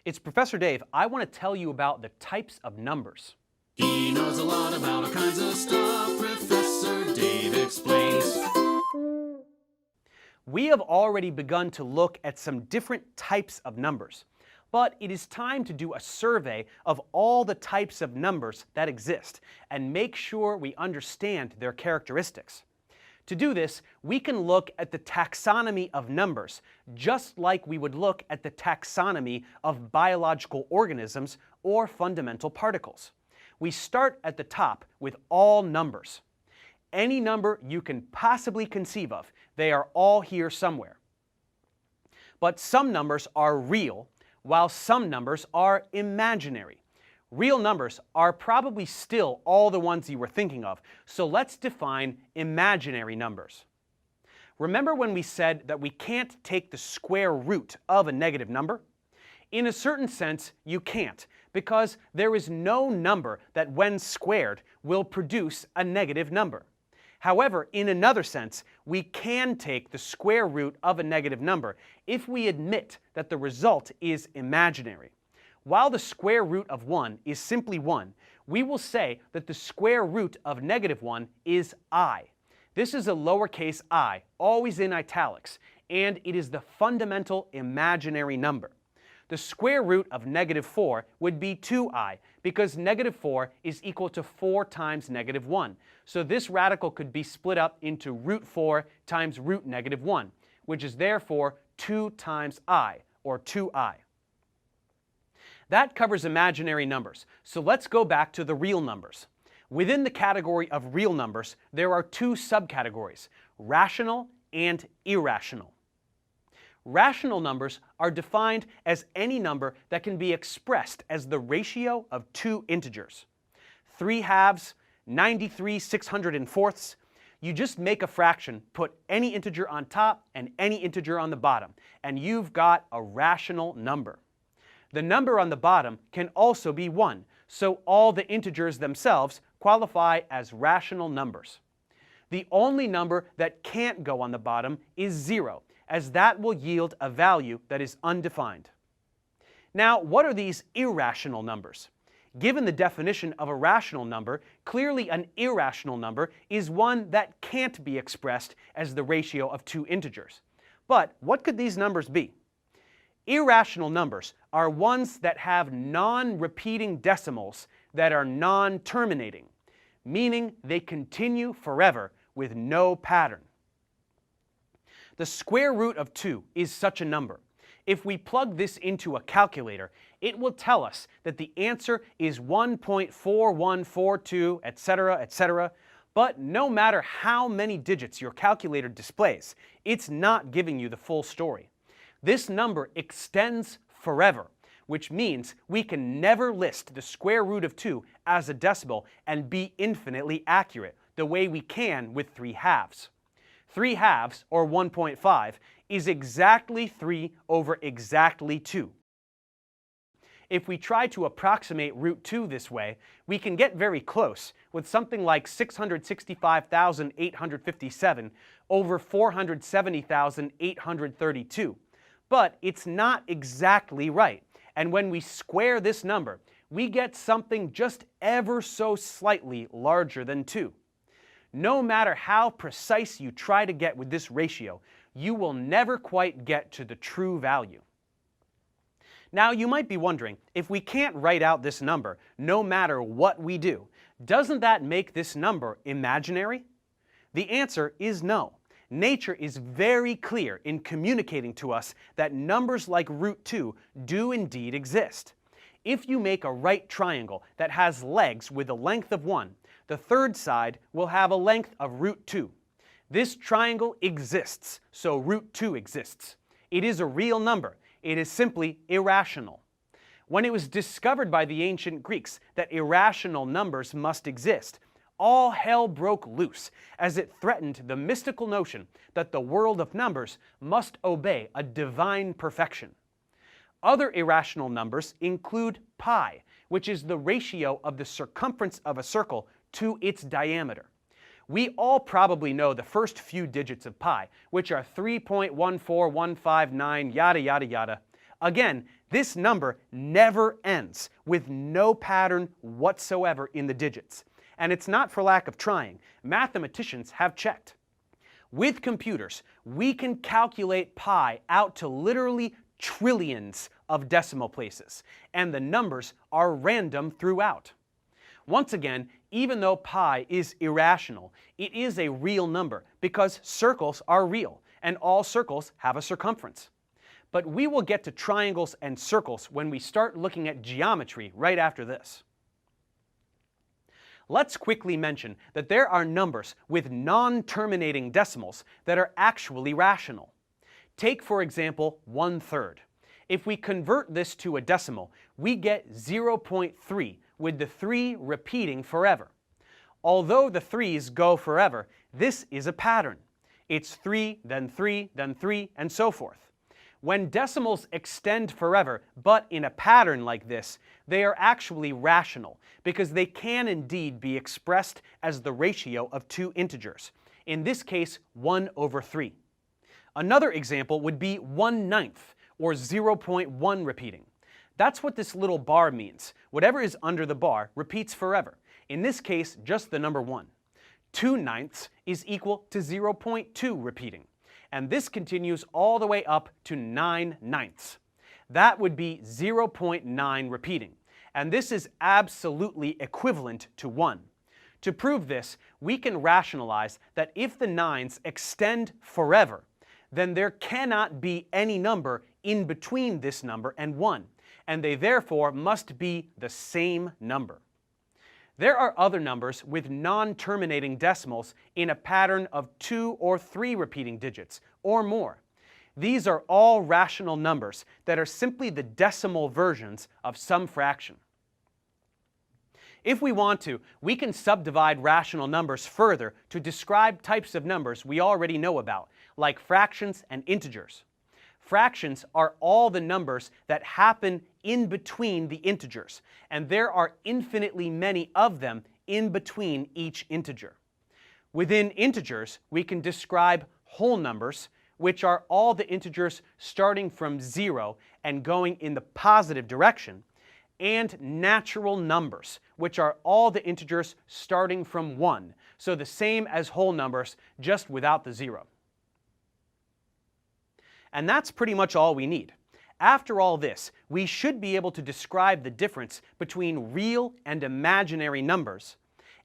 It's Professor Dave. I want to tell you about the types of numbers. He knows a lot about all kinds of stuff. Professor Dave explains. We have already begun to look at some different types of numbers, but it is time to do a survey of all the types of numbers that exist and make sure we understand their characteristics. To do this, we can look at the taxonomy of numbers, just like we would look at the taxonomy of biological organisms or fundamental particles. We start at the top with all numbers. Any number you can possibly conceive of, they are all here somewhere. But some numbers are real, while some numbers are imaginary. Real numbers are probably still all the ones you were thinking of, so let's define imaginary numbers. Remember when we said that we can't take the square root of a negative number? In a certain sense, you can't, because there is no number that when squared will produce a negative number. However, in another sense, we can take the square root of a negative number if we admit that the result is imaginary. While the square root of 1 is simply 1, we will say that the square root of -1 is I. This is a lowercase I, always in italics, and it is the fundamental imaginary number. The square root of -4 would be 2i, because -4 is equal to 4 times -1. So this radical could be split up into root 4 times root -1, which is therefore 2 times I, or 2i. That covers imaginary numbers, so let's go back to the real numbers. Within the category of real numbers, there are two subcategories, rational and irrational. Rational numbers are defined as any number that can be expressed as the ratio of two integers. 3/2, 93/604. You just make a fraction, put any integer on top and any integer on the bottom, and you've got a rational number. The number on the bottom can also be 1, so all the integers themselves qualify as rational numbers. The only number that can't go on the bottom is 0, as that will yield a value that is undefined. Now, what are these irrational numbers? Given the definition of a rational number, clearly an irrational number is one that can't be expressed as the ratio of two integers. But what could these numbers be? Irrational numbers are ones that have non-repeating decimals that are non-terminating, meaning they continue forever with no pattern. The square root of 2 is such a number. If we plug this into a calculator, it will tell us that the answer is 1.4142, etc., etc., but no matter how many digits your calculator displays, it's not giving you the full story. This number extends forever, which means we can never list the square root of 2 as a decimal and be infinitely accurate, the way we can with 3/2. 3/2, or 1.5, is exactly 3 over exactly 2. If we try to approximate root 2 this way, we can get very close with something like 665,857 over 470,832. But it's not exactly right, and when we square this number, we get something just ever so slightly larger than 2. No matter how precise you try to get with this ratio, you will never quite get to the true value. Now, you might be wondering, if we can't write out this number no matter what we do, doesn't that make this number imaginary? The answer is no. Nature is very clear in communicating to us that numbers like root 2 do indeed exist. If you make a right triangle that has legs with a length of 1, the third side will have a length of root 2. This triangle exists, so root 2 exists. It is a real number. It is simply irrational. When it was discovered by the ancient Greeks that irrational numbers must exist, all hell broke loose as it threatened the mystical notion that the world of numbers must obey a divine perfection. Other irrational numbers include pi, which is the ratio of the circumference of a circle to its diameter. We all probably know the first few digits of pi, which are 3.14159, yada yada yada. Again, This number never ends, with no pattern whatsoever in the digits. And it's not for lack of trying. Mathematicians have checked. With computers, we can calculate pi out to literally trillions of decimal places, and the numbers are random throughout. Once again, even though pi is irrational, it is a real number because circles are real, and all circles have a circumference. But we will get to triangles and circles when we start looking at geometry right after this. Let's quickly mention that there are numbers with non-terminating decimals that are actually rational. Take, for example, 1/3. If we convert this to a decimal, we get 0.3, with the 3 repeating forever. Although the 3's go forever, this is a pattern. It's 3, then 3, then 3, and so forth. When decimals extend forever, but in a pattern like this, they are actually rational, because they can indeed be expressed as the ratio of two integers, in this case 1/3. Another example would be 1/9, or 0.1 repeating. That's what this little bar means. Whatever is under the bar repeats forever. In this case, just the number 1. 2/9 is equal to 0.2 repeating. And this continues all the way up to 9/9. That would be 0.9 repeating. And this is absolutely equivalent to 1. To prove this, we can rationalize that if the 9's extend forever, then there cannot be any number in between this number and 1, and they therefore must be the same number. There are other numbers with non-terminating decimals in a pattern of 2 or 3 repeating digits, or more. These are all rational numbers that are simply the decimal versions of some fraction. If we want to, we can subdivide rational numbers further to describe types of numbers we already know about, like fractions and integers. Fractions are all the numbers that happen in between the integers, and there are infinitely many of them in between each integer. Within integers, we can describe whole numbers, which are all the integers starting from 0 and going in the positive direction, and natural numbers, which are all the integers starting from 1, so the same as whole numbers, just without the 0. And that's pretty much all we need. After all this, we should be able to describe the difference between real and imaginary numbers,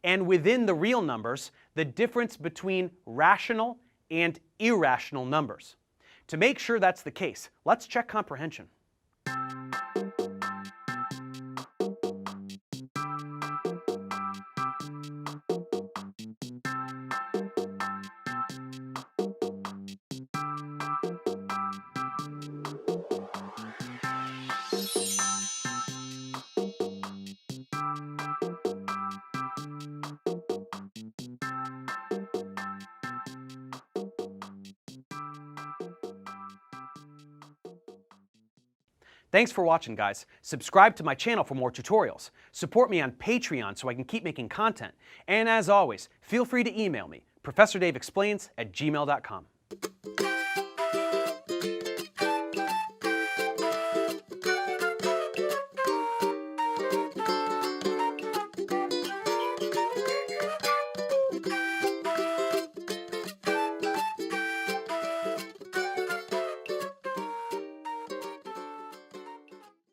and within the real numbers, the difference between rational and irrational numbers. To make sure that's the case, let's check comprehension. Thanks for watching, guys. Subscribe to my channel for more tutorials. Support me on Patreon so I can keep making content. And as always, feel free to email me, ProfessorDaveExplains@gmail.com.